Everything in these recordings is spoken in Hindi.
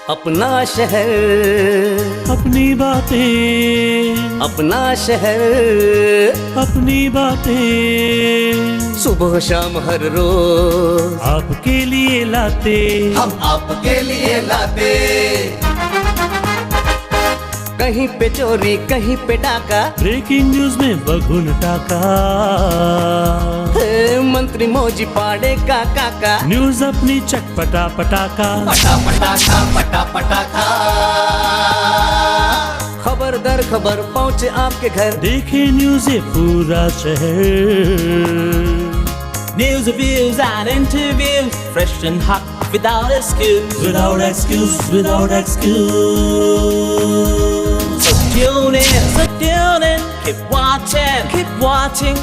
अपना शहर, अपनी बातें, अपना शहर, अपनी बातें, सुबह शाम हर रोज आपके लिए लाते, हम आपके लिए लाते। कहीं पे चोरी कहीं पे डाका, ब्रेकिंग न्यूज में बगुन टाका, मंत्री मौजी पाड़े का काका, न्यूज अपनी चटपटा पटाका, पटा पटाखा पटा पटाखा। खबर दर खबर पहुँचे आपके घर, देखे न्यूज ये पूरा शहर। News, reviews and interviews, fresh and hot, without excuse. Without excuse, without excuse. So tune in, keep watching.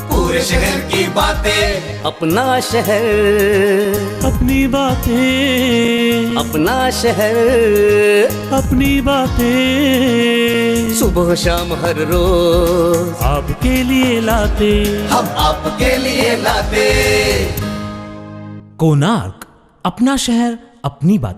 पूरे शहर की बातें, अपना शहर, अपनी बातें, अपना शहर, अपनी बातें, सुबह शाम हर रोज आपके लिए लाते, हम आपके लिए लाते। कोणार्क, अपना शहर अपनी बात.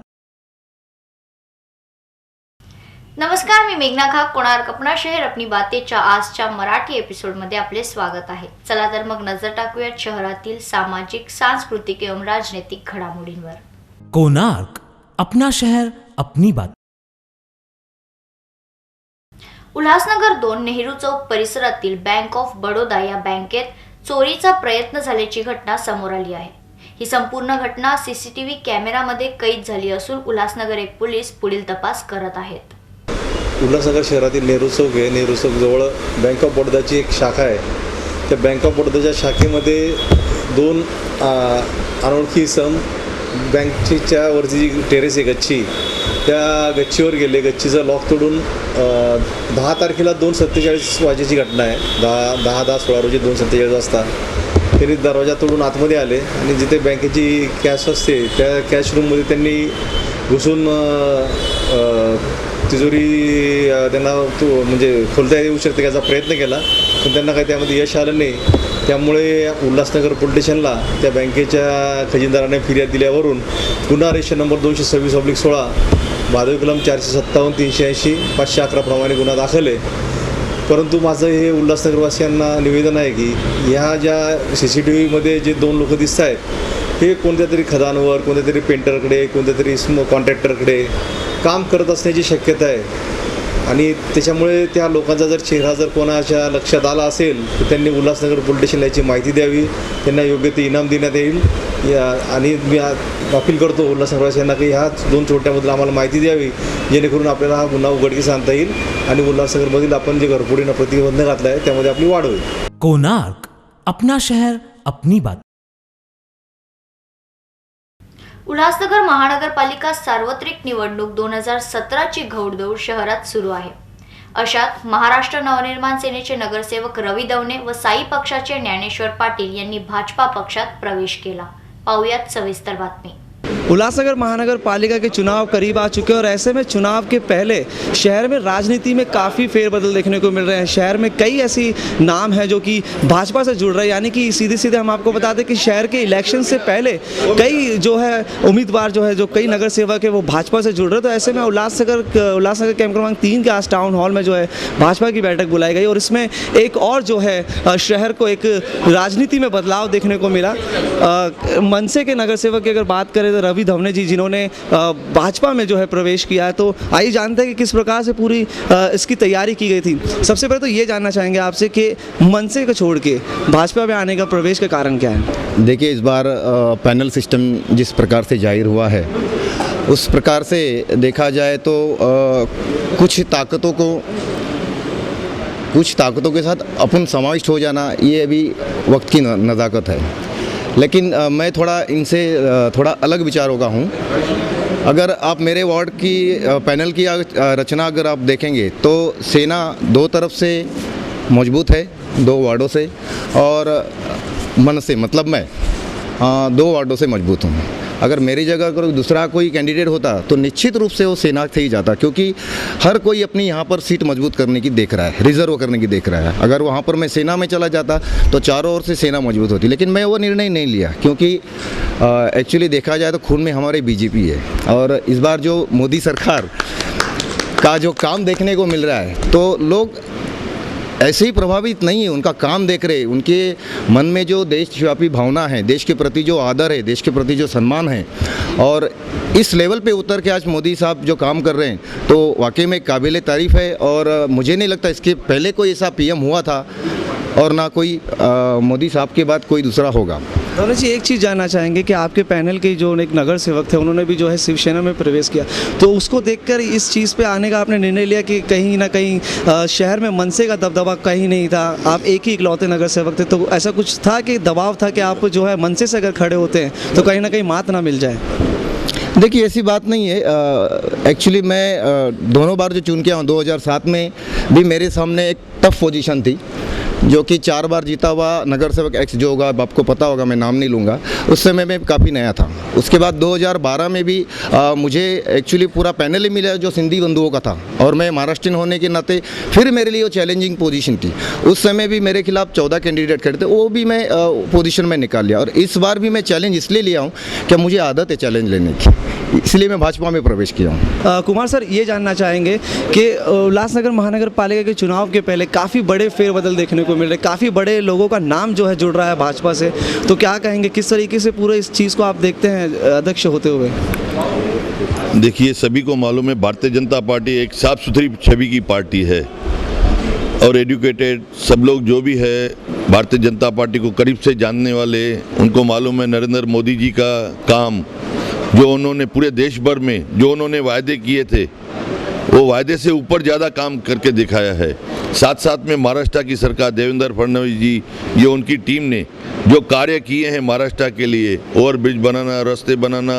नमस्कार, मी मेघना खाक. कोणार्क अपना शहर अपनी बातेच्या आजच्या मराठी एपिसोडमध्ये आपले स्वागत आहे. चला तर मग नजर टाकूयात शहरातील सामाजिक, सांस्कृतिक एवं राजनैतिक घडामोडींवर. कोणार्क, अपना शहर अपनी बात. उल्हासनगर 2 नेहरू चौक परिसरातील बँक ऑफ बडोदा या बँकेत चोरीचा प्रयत्न झाल्याची घटना समोर आली आहे. ही संपूर्ण घटना सीसीटीव्ही कॅमेरामध्ये कैद झाली असून उल्हासनगर 1 पोलीस पुढील तपास करत आहेत. उल्हासनगर शहरातील नेहरू चौक आहे. नेहरू चौक जवळ बँक ऑफ बडोदाची एक शाखा आहे. त्या बँक ऑफ बडोदाच्या शाखेमध्ये 2 अनोळखी इसम बँकेच्या वरची जी टेरेस आहे गच्ची, त्या गच्चीवर गेले. गच्चीचा लॉक तोडून 10 तारखेला 2:47 वाजेची घटना आहे. 10/10/16 रोजी 2:47 वाजता त्यांनी दरवाजा तोडून आतमध्ये आले आणि जिथे बँकेची कॅश असते त्या कॅश रूममध्ये त्यांनी घुसून तिजोरी त्यांना म्हणजे खोलता येऊ शकते याचा प्रयत्न केला, पण त्यांना काही त्यामध्ये यश आलं नाही. त्यामुळे उल्हासनगर पोलीस स्टेशनला त्या बँकेच्या खजिनदाराने फिर्याद दिल्यावरून गुन्हा रजिस्टर नंबर 226/16 भादवी कलम 457, 380, 511 प्रमाणे गुन्हा दाखल आहे. परंतु माझं हे उल्हासनगरवासियांना निवेदन आहे की ह्या ज्या CCTVमध्ये जे 2 लोक दिसत आहेत हे कोणत्या तरी खदानवर, कोणत्या तरी पेंटरकडे, कोणत्या तरी कॉन्ट्रॅक्टरकडे काम करत असण्याची शक्यता आहे. आणि त्याच्यामुळे त्या लोकांचा जर चेहरा जर कोणाच्या लक्षात आला असेल तर त्यांनी उल्हासनगर पोलीस स्टेशनला याची माहिती द्यावी, त्यांना योग्य ते इनाम देण्यात येईल. आणि मी अपील करतो उल्हासनगरवासियांना की ह्या 2 चोरट्याबद्दल आम्हाला माहिती द्यावी, जेणेकरून आपल्याला हा गुन्हा उघडकीस आणता येईल आणि उल्हासनगरमधील आपण जे घरफोडीनं प्रतिबंध घातला आहे त्यामध्ये आपली वाढ होईल. कोणार्क, अपना शहर अपनी बात. उल्हासनगर महानगरपालिका सार्वत्रिक निवडणूक 2017ची घौडदौड शहरात सुरू आहे. अशात महाराष्ट्र नवनिर्माण सेनेचे नगरसेवक रवी दवणे व साई पक्षाचे ज्ञानेश्वर पाटील यांनी भाजपा पक्षात प्रवेश केला. पाहुयात सविस्तर बातमी. उल्लासनगर महानगर पालिका के चुनाव करीब आ चुके हैं और ऐसे में चुनाव के पहले शहर में राजनीति में काफ़ी फेरबदल देखने को मिल रहे हैं. शहर में कई ऐसी नाम हैं जो कि भाजपा से जुड़ रहे हैं, यानी कि सीधे सीधे हम आपको बता दें कि शहर के इलेक्शन से पहले कई जो है उम्मीदवार जो कई नगर सेवक है वो भाजपा से जुड़ रहे हैं. तो ऐसे में उल्लासनगर कैंप क्रमांक 3 के आज टाउन हॉल में जो है भाजपा की बैठक बुलाई गई और इसमें एक और जो है शहर को एक राजनीति में बदलाव देखने को मिला. मनसे के नगर सेवक की अगर बात करें तो रवि दवणे जी, जिन्होंने भाजपा में जो है प्रवेश किया है, तो आइए जानते हैं कि किस प्रकार से पूरी इसकी तैयारी की गई थी. सबसे पहले तो ये जानना चाहेंगे आपसे कि मनसे को छोड़ के भाजपा में आने का प्रवेश का कारण क्या है? देखिए, इस बार पैनल सिस्टम जिस प्रकार से जाहिर हुआ है उस प्रकार से देखा जाए तो कुछ ताकतों के साथ अपन समाविष्ट हो जाना ये अभी वक्त की नज़ाकत है. लेकिन मैं थोड़ा इनसे थोड़ा अलग विचारों का हूँ. अगर आप मेरे वार्ड की पैनल की रचना अगर आप देखेंगे तो सेना 2 तरफ से मजबूत है, 2 वार्डों से, और मनसे मतलब मैं 2 वार्डों से मजबूत हूँ. अगर मेरी जगह कोई दूसरा कोई कैंडिडेट होता तो निश्चित रूप से वो सेना से ही जाता, क्योंकि हर कोई अपनी यहाँ पर सीट मजबूत करने की देख रहा है, रिजर्व करने की देख रहा है। अगर वहाँ पर मैं सेना में चला जाता तो चारों ओर से सेना मजबूत होती, लेकिन मैं वो निर्णय नहीं लिया, क्योंकि एक्चुअली देखा जाए तो खून में हमारे बीजेपी है। और इस बार जो मोदी सरकार का जो काम देखने को मिल रहा है तो लोग ऐसे ही प्रभावित नहीं है, उनका काम देख रहे, उनके मन में जो देशव्यापी भावना है, देश के प्रति जो आदर है, देश के प्रति जो सम्मान है, और इस लेवल पे उतर के आज मोदी साहब जो काम कर रहे हैं तो वाकई में काबिल तारीफ़ है। और मुझे नहीं लगता इसके पहले कोई ऐसा पीएम हुआ था और ना कोई मोदी साहब के बाद कोई दूसरा होगा। दौलत जी, एक चीज़ जानना चाहेंगे कि आपके पैनल के जो एक नगर सेवक थे उन्होंने भी जो है शिवसेना में प्रवेश किया, तो उसको देखकर इस चीज़ पे आने का आपने निर्णय लिया कि कहीं ना कहीं शहर में मनसे का दबदबा कहीं नहीं था, आप एक ही इकलौते नगर सेवक थे, तो ऐसा कुछ था कि दबाव था कि आप जो है मनसे से अगर खड़े होते हैं तो कहीं ना कहीं मात ना मिल जाए? देखिए, ऐसी बात नहीं है। एक्चुअली मैं दोनों बार जो चुन के आया हूँ, 2007 में भी मेरे सामने एक टफ पोजीशन थी, जो कि 4 बार जीता हुआ नगर सेवक एक्स जो होगा, आपको पता होगा, मैं नाम नहीं लूँगा, उस समय में काफ़ी नया था। उसके बाद 2012 में भी मुझे एक्चुअली पूरा पैनल ही मिला जो सिंधी बंधुओं का था, और मैं महाराष्ट्रीयन होने के नाते फिर मेरे लिए वो चैलेंजिंग पोजीशन थी। उस समय भी मेरे खिलाफ 14 कैंडिडेट खड़े थे, वो भी मैं पोजीशन में निकाल लिया। और इस बार भी मैं चैलेंज इसलिए लिया हूँ कि मुझे आदत है चैलेंज लेने की, इसलिए मैं भाजपा में प्रवेश किया हूँ। कुमार सर, ये जानना चाहेंगे कि उल्लासनगर महानगर पालिका के चुनाव के पहले काफ़ी बड़े फेरबदल देखने को मिल रहे, काफ़ी बड़े लोगों का नाम जो है जुड़ रहा है भाजपा से, तो क्या कहेंगे, किस तरीके से पूरे इस चीज़ को आप देखते हैं अध्यक्ष होते हुए? देखिए, सभी को मालूम है भारतीय जनता पार्टी एक साफ सुथरी छवि की पार्टी है, और एजुकेटेड सब लोग जो भी है भारतीय जनता पार्टी को करीब से जानने वाले, उनको मालूम है नरेंद्र मोदी जी का काम, जो उन्होंने पूरे देश भर में जो उन्होंने वायदे किए थे वो वायदे से ऊपर ज़्यादा काम करके दिखाया है। साथ साथ में महाराष्ट्र की सरकार, देवेंद्र फडणवीस जी, ये उनकी टीम ने जो कार्य किए हैं महाराष्ट्र के लिए, ओवरब्रिज बनाना, रास्ते बनाना,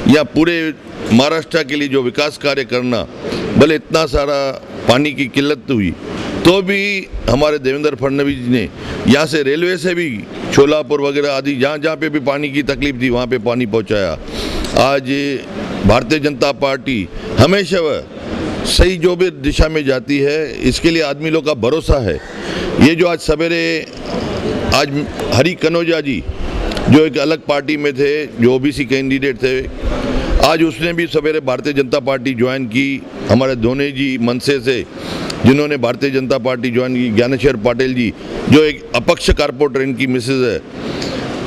या पूरे महाराष्ट्र के लिए जो विकास कार्य करना, भले इतना सारा पानी की किल्लत हुई तो भी हमारे देवेंद्र फडणवीस जी ने यहाँ से रेलवे से भी छोलापुर वगैरह आदि जहाँ जहाँ पे भी पानी की तकलीफ थी वहाँ पे पानी पहुँचाया। आज भारतीय जनता पार्टी हमेशा सही जो भी दिशा में जाती है, इसके लिए आदमी लोग का भरोसा है। ये जो आज सवेरे आज हरी कनौजा जी जो एक अलग पार्टी में थे, जो ओबीसी कैंडिडेट थे, आज उसने भी सवेरे भारतीय जनता पार्टी ज्वाइन की। हमारे धोनी जी मनसे से जिन्होंने भारतीय जनता पार्टी ज्वाइन की, ज्ञानेश्वर पाटिल जी जो एक अपक्ष कारपोरेटर इनकी मिसेज है,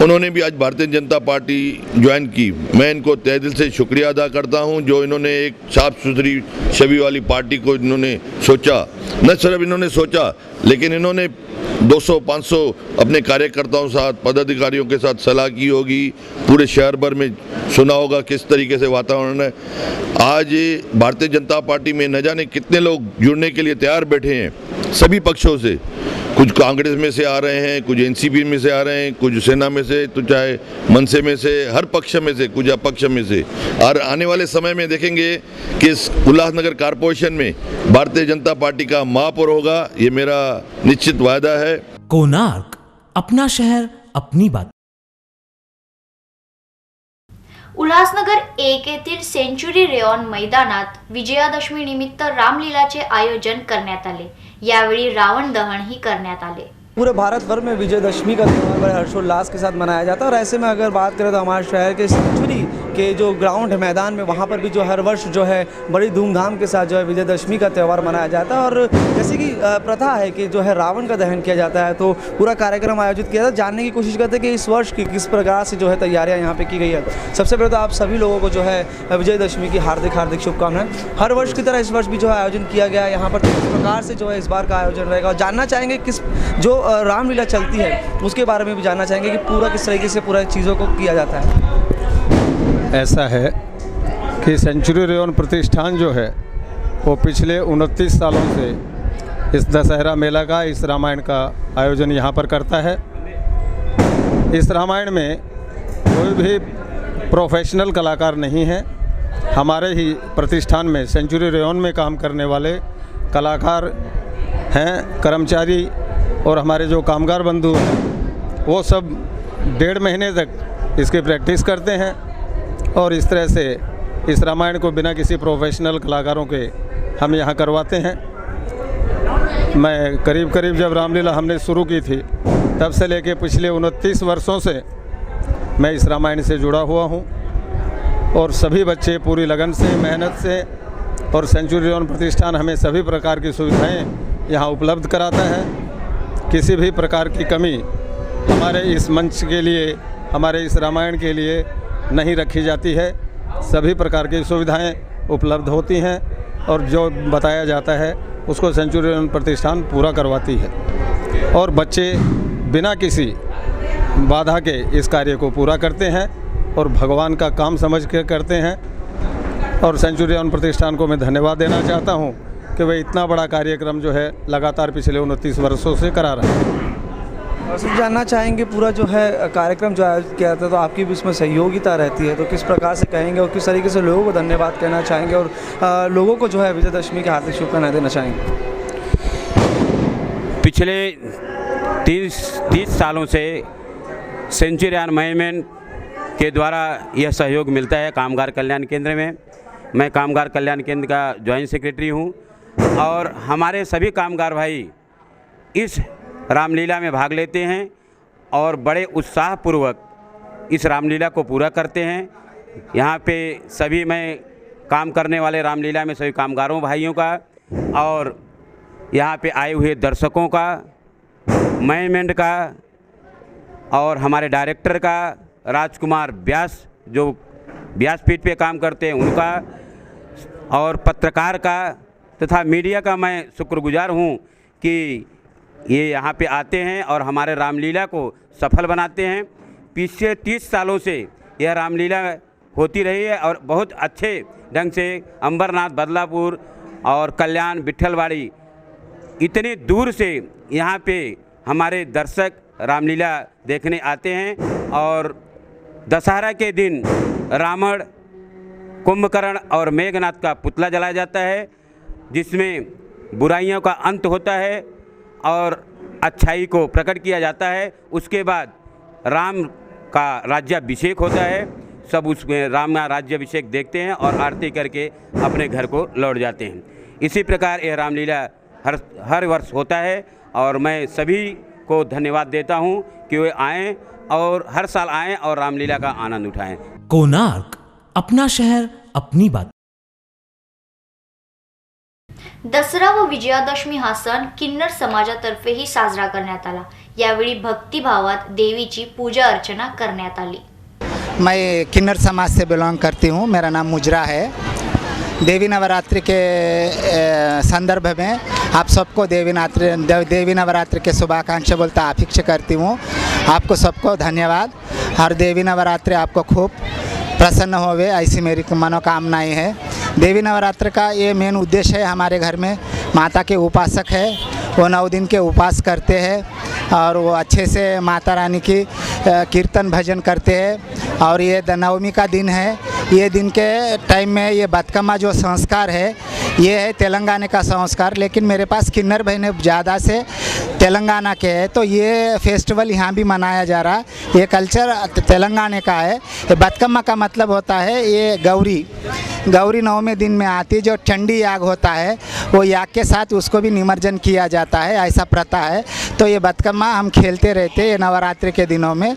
उन्होंने भी आज भारतीय जनता पार्टी ज्वाइन की। मैं इनको तहे दिल से शुक्रिया अदा करता हूं, जो इन्होंने एक साफ सुथरी छवि वाली पार्टी को इन्होंने सोचा, न सिर्फ इन्होंने सोचा लेकिन इन्होंने 200-500 अपने कार्यकर्ताओं साथ, पदाधिकारियों के साथ सलाह की होगी, पूरे शहर भर में सुना होगा किस तरीके से वातावरण है। आज भारतीय जनता पार्टी में न जाने कितने लोग जुड़ने के लिए तैयार बैठे हैं सभी पक्षों से, कुछ कांग्रेस में से आ रहे हैं, कुछ एनसीपी में से आ रहे हैं, कुछ सेना में से, तो चाहे मनसे में से, हर पक्ष में से, कुछ अपक्ष में से। और आने वाले समय में देखेंगे कि इस उल्लासनगर कारपोरेशन में भारतीय जनता पार्टी का महापौर होगा, ये मेरा निश्चित वायदा है। कोणार्क, अपना शहर अपनी बात। उल्हासनगर 1 येथील सेंचुरी रेऑन मैदानात विजयादशमी निमित्त रामलीलाचे आयोजन करण्यात आले। यावेळी रावण दहनही करण्यात आले। पूरे भारत भर में विजयदशमी का त्यौहार बड़े हर्षोल्लास के साथ मनाया जाता है, और ऐसे में अगर बात करें तो हमारे शहर के सेंचुरी के जो ग्राउंड है, मैदान में, वहाँ पर भी जो हर वर्ष जो है बड़ी धूमधाम के साथ जो है विजयदशमी का त्यौहार मनाया जाता है। और जैसे कि प्रथा है कि जो है रावण का दहन किया जाता है, तो पूरा कार्यक्रम आयोजित किया जाता है। जानने की कोशिश करते हैं कि इस वर्ष की किस प्रकार से जो है तैयारियाँ यहाँ पर की गई है। सबसे पहले तो आप सभी लोगों को जो है विजयदशमी की हार्दिक शुभकामनाएं। हर वर्ष की तरह इस वर्ष भी जो है आयोजन किया गया है यहाँ पर, किस प्रकार से जो है इस बार का आयोजन रहेगा, और जानना चाहेंगे किस जो रामलीला चलती है उसके बारे में भी जानना चाहेंगे कि पूरा किस तरीके से पूरा चीज़ों को किया जाता है। ऐसा है कि सेंचुरी रेऑन प्रतिष्ठान जो है वो पिछले 29 सालों से इस दशहरा मेला का, इस रामायण का आयोजन यहाँ पर करता है। इस रामायण में कोई भी प्रोफेशनल कलाकार नहीं है। हमारे ही प्रतिष्ठान में सेंचुरी रेऑन में काम करने वाले कलाकार हैं, कर्मचारी और हमारे जो कामगार बंधु हैं, वो सब 1.5 महीने तक इसकी प्रैक्टिस करते हैं और इस तरह से इस रामायण को बिना किसी प्रोफेशनल कलाकारों के हम यहाँ करवाते हैं। मैं करीब करीब जब रामलीला हमने शुरू की थी तब से लेके पिछले 29 वर्षों से मैं इस रामायण से जुड़ा हुआ हूँ और सभी बच्चे पूरी लगन से, मेहनत से, और सेंचुरियन प्रतिष्ठान हमें सभी प्रकार की सुविधाएं यहाँ उपलब्ध कराता है। किसी भी प्रकार की कमी हमारे इस मंच के लिए, हमारे इस रामायण के लिए नहीं रखी जाती है। सभी प्रकार की सुविधाएं उपलब्ध होती हैं और जो बताया जाता है उसको सेंचुरियन प्रतिष्ठान पूरा करवाती है और बच्चे बिना किसी बाधा के इस कार्य को पूरा करते हैं और भगवान का काम समझ के करते हैं। और सेंचुरियन प्रतिष्ठान को मैं धन्यवाद देना चाहता हूं कि वे इतना बड़ा कार्यक्रम जो है लगातार पिछले 29 वर्षों से करा रहे हैं। सब जानना चाहेंगे पूरा जो है कार्यक्रम जो आयोजित किया था, तो आपकी भी इसमें सहयोगिता रहती है, तो किस प्रकार से कहेंगे और किस तरीके से लोगों को धन्यवाद कहना चाहेंगे और लोगों को जो है विजयदशमी की हार्दिक शुभकामनाएं देना चाहेंगे? पिछले 30 सालों से सेंचुरियन मैनेजमेंट के द्वारा यह सहयोग मिलता है कामगार कल्याण केंद्र में। मैं कामगार कल्याण केंद्र का जॉइंट सेक्रेटरी हूँ और हमारे सभी कामगार भाई इस रामलीला में भाग लेते हैं और बड़े उत्साहपूर्वक इस रामलीला को पूरा करते हैं। यहाँ पे सभी मैं काम करने वाले रामलीला में सभी कामगारों भाइयों का और यहाँ पे आए हुए दर्शकों का, मैनेजमेंट का और हमारे डायरेक्टर का राजकुमार व्यास जो व्यासपीठ पे काम करते हैं उनका और पत्रकार का तथा मीडिया का मैं शुक्रगुजार हूँ कि ये यहाँ पे आते हैं और हमारे रामलीला को सफल बनाते हैं। पिछले 30 सालों से यह रामलीला होती रही है और बहुत अच्छे ढंग से अंबरनाथ, बदलापुर और कल्याण, विट्ठलवाड़ी इतनी दूर से यहाँ पे हमारे दर्शक रामलीला देखने आते हैं। और दशहरा के दिन रावण, कुंभकर्ण और मेघनाथ का पुतला जलाया जाता है जिसमें बुराइयों का अंत होता है और अच्छाई को प्रकट किया जाता है। उसके बाद राम का राज्याभिषेक होता है। सब उसमें राम का राज्याभिषेक देखते हैं और आरती करके अपने घर को लौट जाते हैं। इसी प्रकार यह रामलीला हर वर्ष होता है और मैं सभी को धन्यवाद देता हूं कि वे आएँ और हर साल आएँ और रामलीला का आनंद उठाएं। कोणार्क, अपना शहर अपनी बात। दसरा व विजयादशमी हा सण किन्नर समाजातर्फेही साजरा करण्यात आला। यावेळी भक्तिभावात देवीची पूजा अर्चना करण्यात आली। मैं किन्नर समाज से बिलोंग करती हूँ। मेरा नाम मुजरा है। देवी नवरात्रि के संदर्भ में आप सबको देवी नवरात्रि के शुभाकांक्षी बोलता अपेक्षा करती हूँ। आपको सबको धन्यवाद। हर देवी नवरात्रि आपको खूब प्रसन्न होवे ऐसी मेरी मनोकामनाएं है। देवी नवरात्र का ये मेन उद्देश्य है, हमारे घर में माता के उपासक है, वो 9 दिन के उपास करते हैं और वो अच्छे से माता रानी की कीर्तन भजन करते हैं। और ये नवमी का दिन है। ये दिन के टाइम में ये बतकम्मा जो संस्कार है ये है तेलंगाना का संस्कार, लेकिन मेरे पास किन्नर बहनें ज़्यादा से तेलंगाना के है, तो ये फेस्टिवल यहाँ भी मनाया जा रहा है। ये कल्चर तेलंगाना का है। ये बतकम्मा का मतलब होता है ये गौरी 9वें दिन में आती है। जो चंडी याग होता है वो याग के साथ उसको भी निमज्जन किया जाता है, ऐसा प्रथा है। तो ये बतकम्मा हम खेलते रहते हैं नवरात्रि के दिनों में।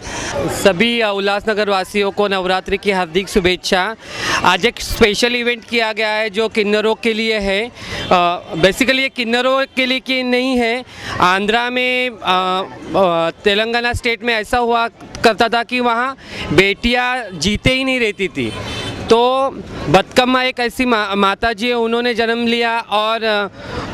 सभी उल्लासनगर वासियों को नवरात्रि की हार्दिक शुभेच्छा। आज एक स्पेशल इवेंट किया गया है जो किन्नरों के लिए है। बेसिकली ये किन्नरों के लिए की नहीं है। आंध्रा में तेलंगाना स्टेट में ऐसा हुआ करता था कि वहाँ बेटियाँ जीते ही नहीं रहती थी। तो बतकम्मा एक ऐसी माता जी है, उन्होंने जन्म लिया और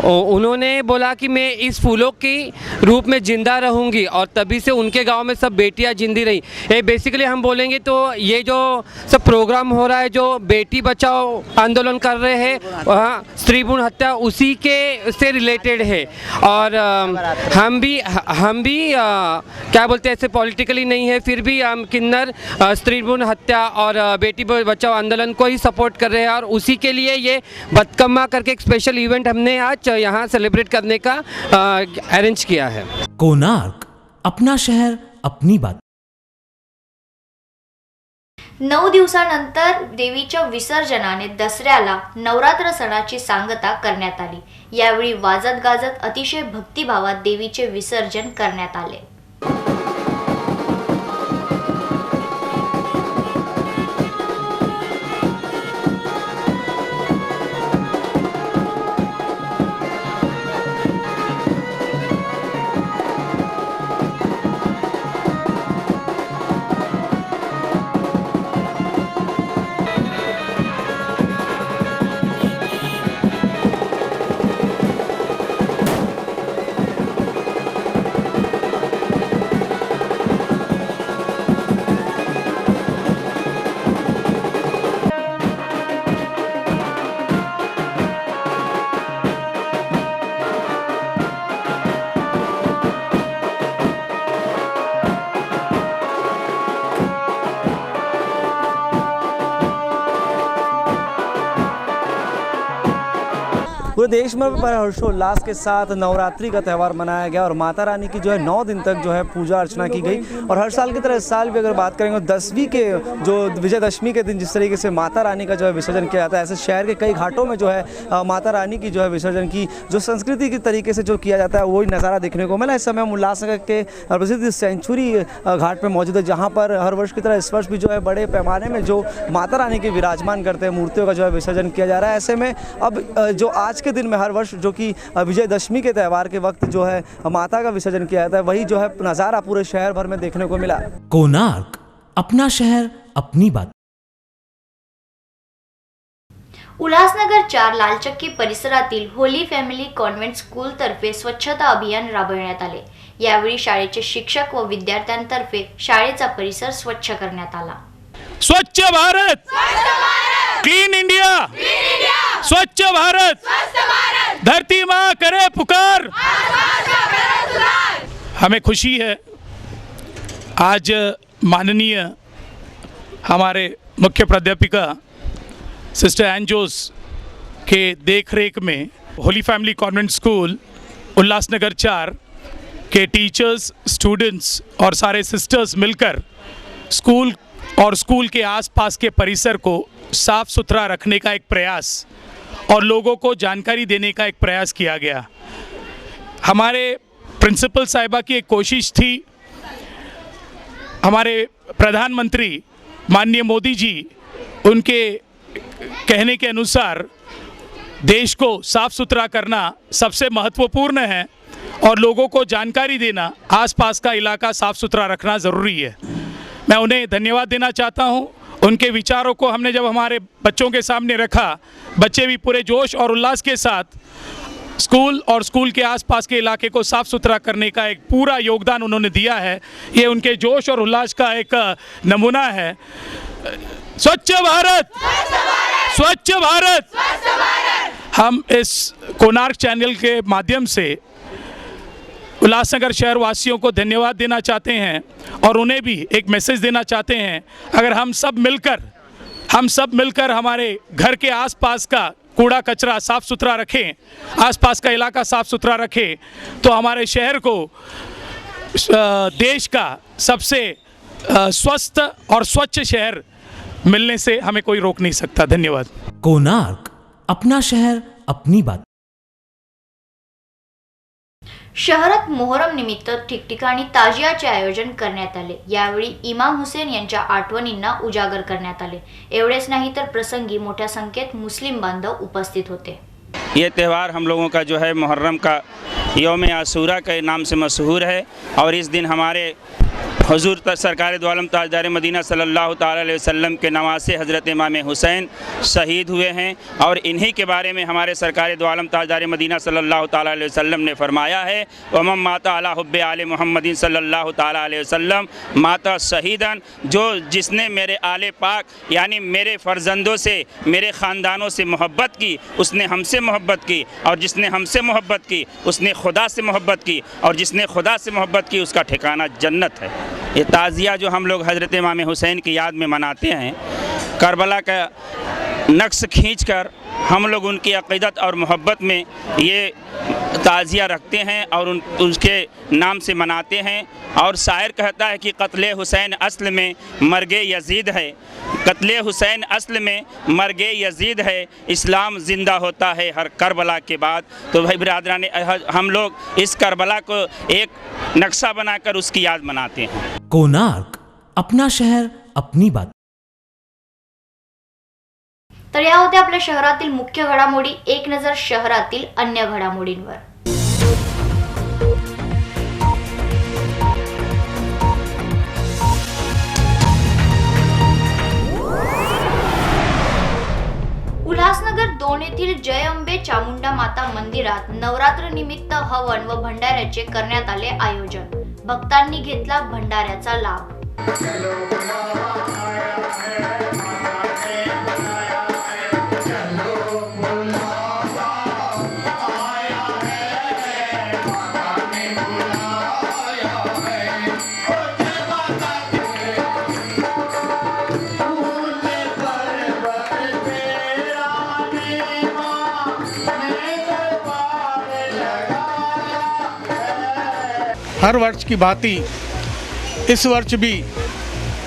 उन्होंने बोला कि मैं इस फूलों की रूप में ज़िंदा रहूंगी और तभी से उनके गांव में सब बेटियां जिंदी रही। ये बेसिकली हम बोलेंगे तो ये जो सब प्रोग्राम हो रहा है जो बेटी बचाओ आंदोलन कर रहे हैं वहाँ स्त्री भ्रूण हत्या उसी के से रिलेटेड है। और हम भी क्या बोलते हैं ऐसे पॉलिटिकली नहीं है, फिर भी हम किन्नर स्त्री भ्रूण हत्या और बेटी बचाओ आंदोलन को ही सपोर्ट कर रहे हैं और उसी के लिए ये बतकम्मा करके एक स्पेशल इवेंट हमने आज यहाँ सेलिब्रेट करने का अरेंज किया है। कोणार्क, अपना शहर अपनी बात। 9 दिवसानंतर देवीच्या विसर्जनाने दसऱ्याला नवरात्र सणाची सांगता करण्यात आली। यावेळी वाजत गाजत अतिशय भक्तिभावात देवीचे विसर्जन करण्यात आले। पूरे देश में बड़े हर्षोल्लास के साथ नवरात्रि का त्यौहार मनाया गया और माता रानी की जो है 9 दिन तक जो है पूजा अर्चना की गई। और हर साल की तरह इस साल भी अगर बात करेंगे 10वीं के जो विजयदशमी के दिन जिस तरीके से माता रानी का जो है विसर्जन किया जाता है, ऐसे शहर के कई घाटों में जो है माता रानी की जो है विसर्जन की जो संस्कृति के तरीके से जो किया जाता है वही नज़ारा देखने को मिला। इस समय हम उल्लासनगर के प्रसिद्ध सेंचुरी घाट पर मौजूद है, जहाँ पर हर वर्ष की तरह इस वर्ष भी जो है बड़े पैमाने में जो माता रानी के विराजमान करते हैं मूर्तियों का जो है विसर्जन किया जा रहा है। ऐसे में अब जो आज के दिन में हर वर्ष जो कि विजयदशमी के त्यौहार के वक्त जो है माता का विसर्जन किया जाता है, वही जो है नज़ारा पूरे शहर भर में देखने को मिला। कोणार्क, अपना शहर अपनी बात। उल्हासनगर 4 लालचक्की परिसरातील होली फॅमिली कॉन्व्हेंट स्कूल तर्फे स्वच्छता अभियान राबविण्यात आले। यावेळी शाळेचे शिक्षक व विद्यार्थ्यांतर्फे शाळेचा परिसर स्वच्छ करण्यात आला। स्वच्छ भारत, क्लीन इंडिया, स्वच्छ भारत, धरती माँ करे पुकार। हमें खुशी है आज माननीय हमारे मुख्य प्राध्यापिका सिस्टर एंजोस के देखरेख में Holi family convent school Ulhasnagar 4 के टीचर्स, स्टूडेंट्स और सारे सिस्टर्स मिलकर स्कूल और स्कूल के आसपास के परिसर को साफ सुथरा रखने का एक प्रयास और लोगों को जानकारी देने का एक प्रयास किया गया। हमारे प्रिंसिपल साहिबा की एक कोशिश थी, हमारे प्रधानमंत्री माननीय मोदी जी उनके कहने के अनुसार देश को साफ सुथरा करना सबसे महत्वपूर्ण है और लोगों को जानकारी देना, आसपास का इलाका साफ सुथरा रखना ज़रूरी है। मैं उन्हें धन्यवाद देना चाहता हूं। उनके विचारों को हमने जब हमारे बच्चों के सामने रखा, बच्चे भी पूरे जोश और उल्लास के साथ स्कूल और स्कूल के आसपास के इलाके को साफ सुथरा करने का एक पूरा योगदान उन्होंने दिया है। ये उनके जोश और उल्लास का एक नमूना है। स्वच्छ भारत, स्वच्छ भारत। हम इस कोणार्क चैनल के माध्यम से उल्लासनगर शहर वासियों को धन्यवाद देना चाहते हैं और उन्हें भी एक मैसेज देना चाहते हैं। अगर हम सब मिलकर हमारे घर के आसपास का कूड़ा कचरा साफ सुथरा रखें, आसपास का इलाका साफ सुथरा रखें, तो हमारे शहर को देश का सबसे स्वस्थ और स्वच्छ शहर मिलने से हमें कोई रोक नहीं सकता। धन्यवाद। कोणार्क, अपना शहर अपनी बात। शहरात मोहरम निमित्त ठिकठिकाणी ताजियाचे आयोजन करण्यात आले। यावेळी इमाम हुसेन यांच्या आठवणींना उजागर करण्यात आले। एवढेच नाही तर प्रसंगी मोठ्या संख्येत मुस्लिम बांधव उपस्थित होते। ये त्यौहार हम लोगों का जो है मुहर्रम का यौम आशूरा के नाम से मशहूर है और इस दिन हमारे हुजूर सरकार दो आलम ताजदार मदीना सल्लल्लाहु ताला अलैहि वसल्लम के नवासे हज़रत इमाम हुसैन शहीद हुए हैं और इन्हीं के बारे में हमारे सरकार दो आलम ताजदार मदीना सल्लल्लाहु ताला अलैहि वसल्लम ने फरमाया है, वमम माता अला हुब्बे आले मुहम्मदिन सल्लल्लाहु ताला अलैहि वसल्लम माता शहीदन, जो जिसने मेरे आले पाक यानी मेरे फ़र्जंदों से, मेरे ख़ानदानों से मोहब्बत की, उसने हमसे मोहब्बत की, और जिसने हमसे मोहब्बत की उसने खुदा से मोहब्बत की, और जिसने खुदा से मोहब्बत की उसका ठिकाना जन्नत है। ये ताज़िया जो हम लोग हज़रत इमाम हुसैन की याद में मनाते हैं, करबला का नक्श खींचकर हम लोग उनकी अक़ीदत और मोहब्बत में ये ताज़िया रखते हैं और उसके नाम से मनाते हैं। और शायर कहता है कि कत्ले हुसैन असल में मर्गे यजीद है, कत्ले हुसैन असल में मर्गे यजीद है, इस्लाम ज़िंदा होता है हर करबला के बाद। तो भाई बिरादरान, हम लोग इस करबला को एक नक्शा बनाकर उसकी याद मनाते हैं। कोणार्क, अपना शहर अपनी बात। तर या होत्या आपल्या शहरातील मुख्य घडामोडी। एक नजर शहरातील अन्य घडामोडींवर। उल्हासनगर 2 येथील जय अंबे चामुंडा माता मंदिरात नवरात्र निमित्त हवन व भंडाऱ्याचे करण्यात आले आयोजन। भक्तांनी घेतला भंडाऱ्याचा लाभ। हर वर्ष की भांति इस वर्ष भी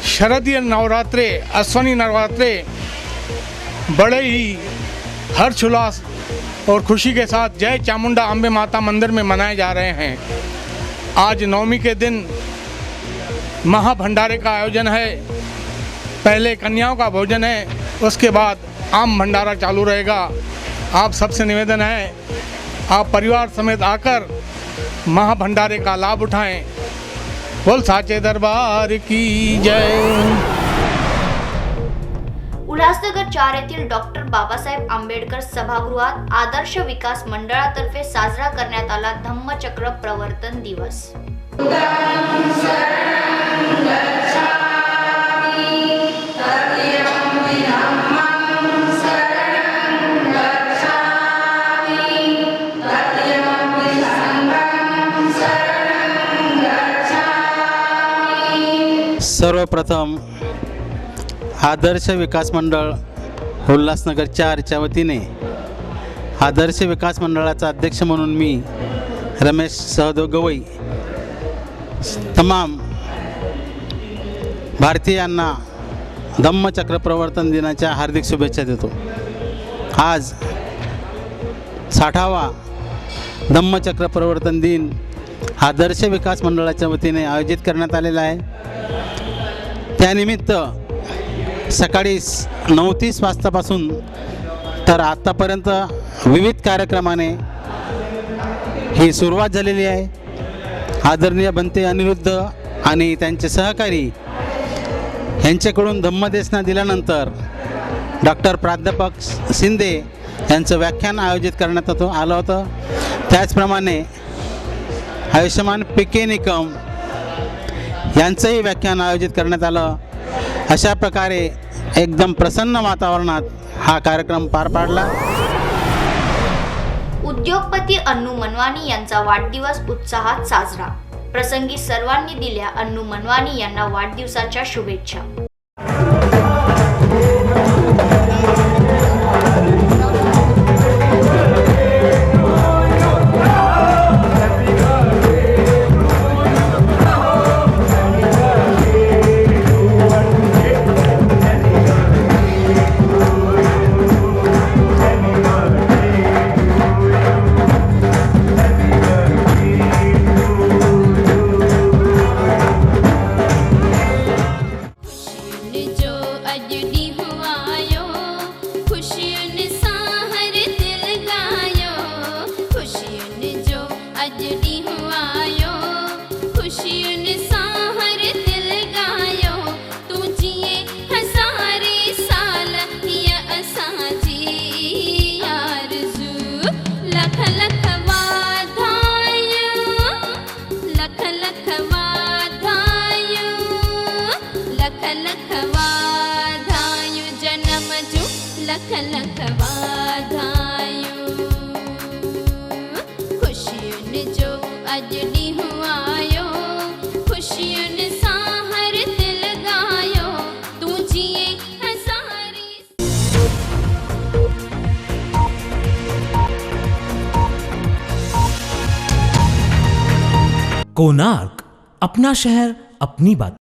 शरदीय नवरात्रे, अश्वनी नवरात्रे बड़े ही हर्षोल्लास और खुशी के साथ जय चामुंडा अम्बे माता मंदिर में मनाए जा रहे हैं। आज नवमी के दिन महाभंडारे का आयोजन है। पहले कन्याओं का भोजन है, उसके बाद आम भंडारा चालू रहेगा। आप सबसे निवेदन है, आप परिवार समेत आकर महाभंडारे का लाभ उठाएं। बोल साचे दरबार की जय। उल्हासनगर 4 येथील डॉक्टर बाबासाहेब आंबेडकर सभागृहात आदर्श विकास मंडळातर्फे साजरा करण्यात आला धम्मचक्र प्रवर्तन दिवस। सर्वप्रथम आदर्श विकास मंडळ उल्हासनगर 4च्या वतीने आदर्श विकास मंडळाचा अध्यक्ष म्हणून मी रमेश सहदेव गवई तमाम भारतीयांना धम्मचक्र प्रवर्तन दिनाच्या हार्दिक शुभेच्छा देतो। आज 60वा धम्मचक्र प्रवर्तन दिन आदर्श विकास मंडळाच्या वतीने आयोजित करण्यात आलेला आहे। त्यानिमित्त सकाळी 9:30 वाजतापासून तर आत्तापर्यंत विविध कार्यक्रमाने ही सुरुवात झालेली आहे। आदरणीय बनते अनिरुद्ध आणि त्यांचे सहकारी यांच्याकडून धम्मदेशना दिल्यानंतर डॉक्टर प्राध्यापक शिंदे यांचं व्याख्यान आयोजित करण्यात आलं होतं। त्याचप्रमाणे आयुष्यमान पिके निकम यांचंही व्याख्यान आयोजित करण्यात आलं। अशा प्रकारे एकदम प्रसन्न वातावरणात हा कार्यक्रम पार पाडला। उद्योगपती अन्नू मनवानी यांचा वाढदिवस उत्साहात साजरा। प्रसंगी सर्वांनी दिल्या अन्नू मनवानी यांना वाढदिवसाच्या शुभेच्छा। कोणार्क, अपना शहर अपनी बात।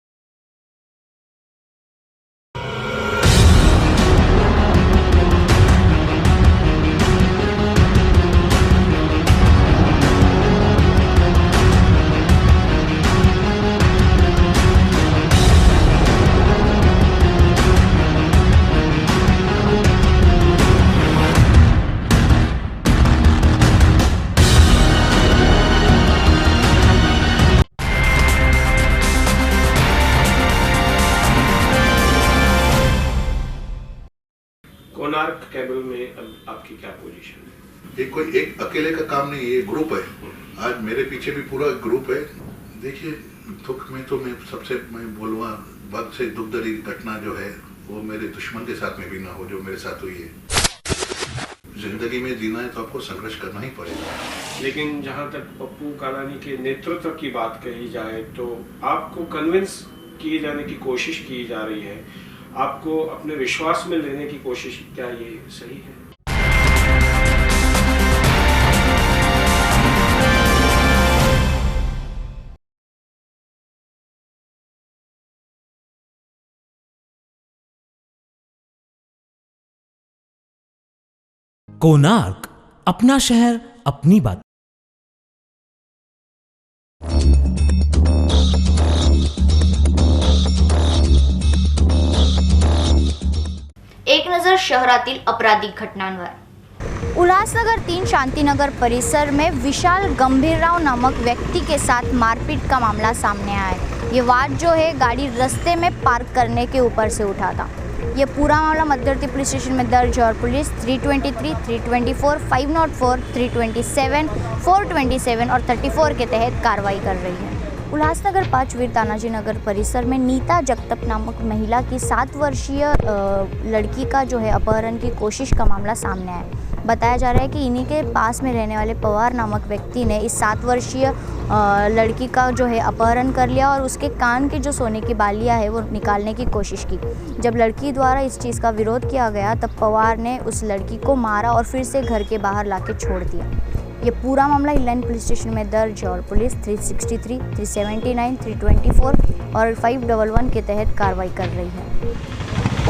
कोणार्क केबल में अब आपकी क्या पोजीशन है? ये कोई एक अकेले का काम नहीं, ये ग्रुप है। आज मेरे पीछे भी पूरा ग्रुप है। देखिए, दुख में तो मैं बोलूँगा, वक्त से दुख दरी घटना जो है वो मेरे दुश्मन के साथ में भी ना हो जो मेरे साथ हुई है। जिंदगी में जीना है तो आपको संघर्ष करना ही पड़ेगा। लेकिन जहाँ तक पप्पू कालानी के नेतृत्व की बात कही जाए तो आपको कन्विंस किए जाने की कोशिश की जा रही है, आपको अपने विश्वास में लेने की कोशिश, क्या ये सही है? कोणार्क, अपना शहर अपनी बात। एक नजर शहरातील अपराधिक घटनांवर। उल्लासनगर 3 शांतिनगर परिसर में विशाल गंभीरराव नामक व्यक्ति के साथ मारपीट का मामला सामने आया है। ये वाद जो है गाड़ी रास्ते में पार्क करने के ऊपर से उठा था। ये पूरा मामला मध्यवर्ती पुलिस स्टेशन में दर्ज है और पुलिस 323, 324, 504, 327, 427 और 34 के तहत कार्रवाई कर रही है। उल्लासनगर 5 वीर तानाजी नगर परिसर में नीता जगतप नामक महिला की 7 वर्षीय लड़की का जो है अपहरण की कोशिश का मामला सामने आया है। बताया जा रहा है कि इन्हीं के पास में रहने वाले पवार नामक व्यक्ति ने इस 7 वर्षीय लड़की का जो है अपहरण कर लिया और उसके कान की जो सोने की बालियां है वो निकालने की कोशिश की। जब लड़की द्वारा इस चीज़ का विरोध किया गया तब पवार ने उस लड़की को मारा और फिर से घर के बाहर लाके छोड़ दिया। ये पूरा मामला इनलाइन पुलिस स्टेशन में दर्ज है और पुलिस 363, 379, 324 और 511 के तहत कार्रवाई कर रही है।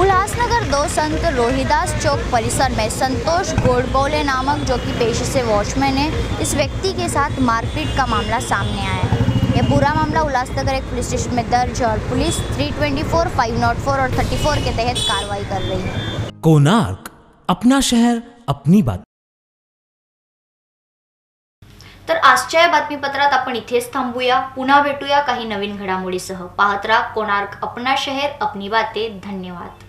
उल्लासनगर 2 संत रोहिदास चौक परिसर में संतोष गोडबोले नामक जो कि पेशे से वॉचमैन है, इस व्यक्ति के साथ मारपीट का मामला सामने आया है। यह पूरा मामला उल्लासनगर एक पुलिस स्टेशन में दर्ज है और पुलिस 324, 504 और 34 के तहत कार्रवाई कर रही है। कोणार्क, अपना शहर अपनी बात। तर आजच्या या बातमीपत्रात आपण इथेच थांबूया। पुन्हा भेटूया काही नवीन घडामोडीसह। पाहत राहा कोणार्क, अपना शहर अपनी बातें। धन्यवाद।